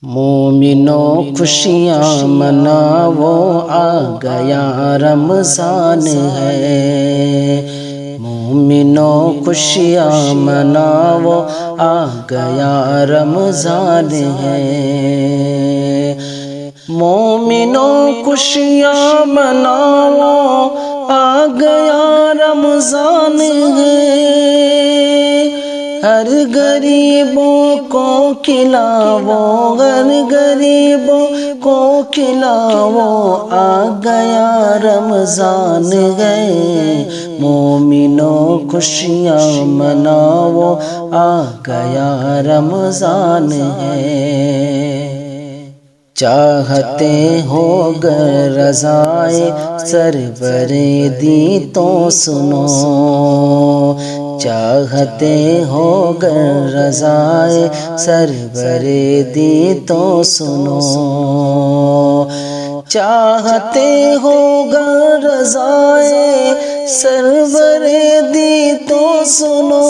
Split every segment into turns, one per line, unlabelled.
مومنوں خوشیاں مناؤ آ گیا رمضان ہے۔ مومنوں خوشیاں مناؤ آ گیا رمضان ہے۔ مومنوں خوشیاں مناؤ آ گیا رمضان ہے۔ ہر غریبوں کو کھلاؤ، ہر غریبوں کو کھلاؤ، آ گیا رمضان ہے۔ مومنوں خوشیاں مناؤ آ گیا رمضان ہے۔ چاہتے ہو گر رضائے سرور دی تو سنو، چاہتے ہو گر رضائے سرور دی تو سنو، چاہتے ہو گر رضائے سرور دی تو سنو،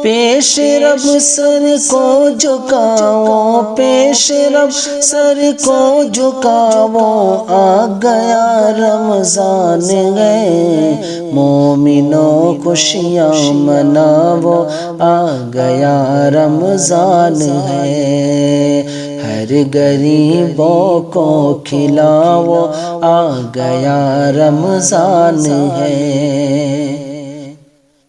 پیش رب سر کو جھکاؤ، پیش رب سر کو جھکاؤ، آ گیا رمضان ہے۔ مومنوں خوشیاں مناؤ آ گیا رمضان ہے۔ ہر غریبوں کو کھلاؤ آ گیا رمضان ہے۔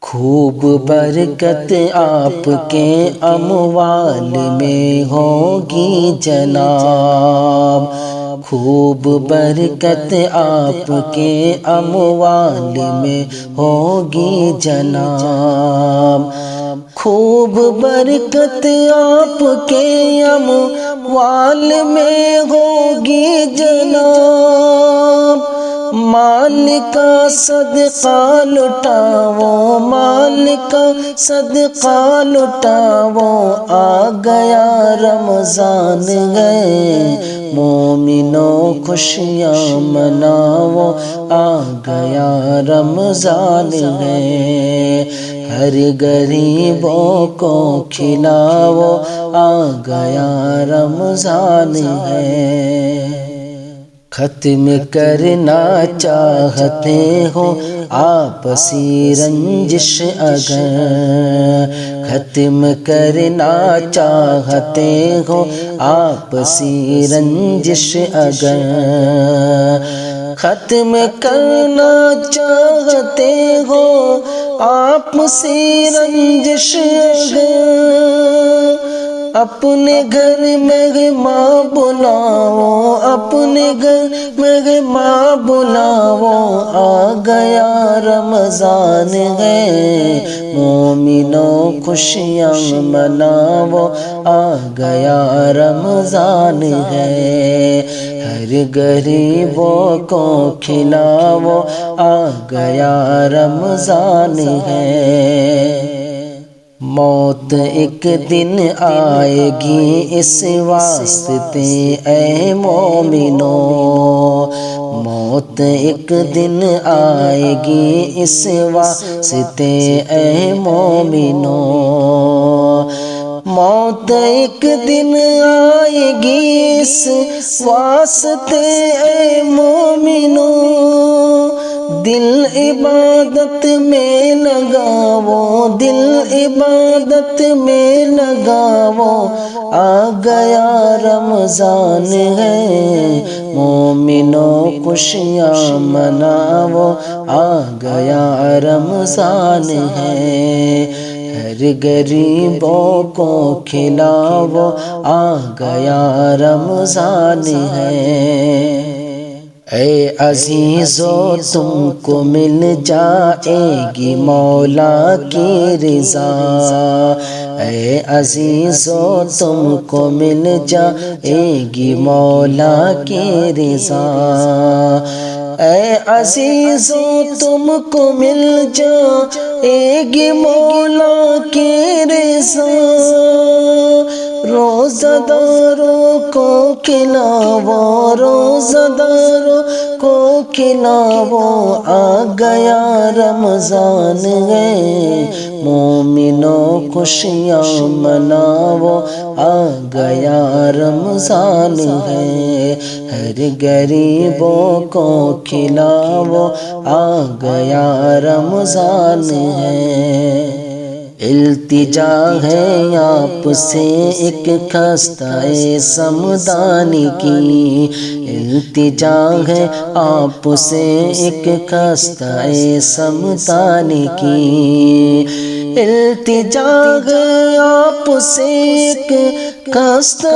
خوب برکت آپ کے اموال میں ہوگی جناب، خوب برکت آپ کے اموال میں ہوگی جناب، خوب برکت آپ کے اموال میں ہوگی جناب۔ مال کا صدقہ لٹاؤ، مال کا صدقہ لٹاؤ، آ گیا رمضان ہے۔ مومنوں خوشیاں مناؤ آ گیا رمضان ہے۔ ہر غریبوں کو کھلاؤ آ گیا رمضان ہے۔ ختم کرنا چاہتے ہو آپسی رنجش اگر، ختم کرنا چاہتے ہو آپسی رنجش اگر، ختم کرنا چاہتے ہو آپسی رنجش اگر، اپنے گھر مہمان بلاؤ، اپنے گھر مہمان بلاؤ، آ گیا رمضان ہے۔ مومنوں خوشیاں مناؤ آ گیا رمضان ہے۔ ہر غریبوں کو کھلاؤ آ گیا رمضان ہے۔ موت ایک دن آئے گی اس واسطے اے مومنوں، موت ایک دن آئے گی اس واسطے اے مومنوں، موت ایک دن آئے گی اس واسطے اے مومنوں، دل عبادت میں لگاؤ، دل عبادت میں لگاؤ، آ گیا رمضان ہے۔ مومنوں خوشیاں مناؤ آ گیا رمضان ہے۔ ہر غریبوں کو کھلاؤ آ گیا رمضان ہے۔ اے عزیزو تم کو مل جائے گی مولا کی رضا، اے عزیزو تم کو مل جائے گی مولا کی رضا، اے عزیزو تم کو مل جائے گی مولا کی رضا، روزہ داروں کو کھلاؤ، روزہ داروں کو کھلاؤ، آ گیا رمضان ہے۔ مومنوں خوشیاں مناؤ، آ گیا رمضان ہے، ہر غریبوں کو کھلاؤ، آ گیا رمضان ہے۔ التجا ہے آپ سے ایک خستہ سمدانی کی، التجا ہے آپ سے ایک خستہ سمدانی کی، التجا ہے آپ سے ایک خستہ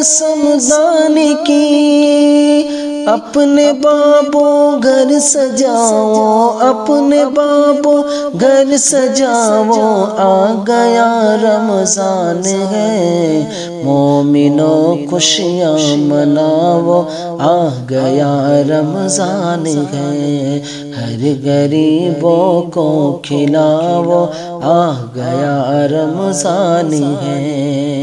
سمدانی کی۔ اپنے بابوں گھر سجاؤ، اپنے بابوں گھر سجاؤ، آ گیا رمضان ہے، مومنوں خوشیاں مناؤ، آ گیا رمضان ہے، ہر غریبوں کو کھلاؤ، آ گیا رمضان ہے۔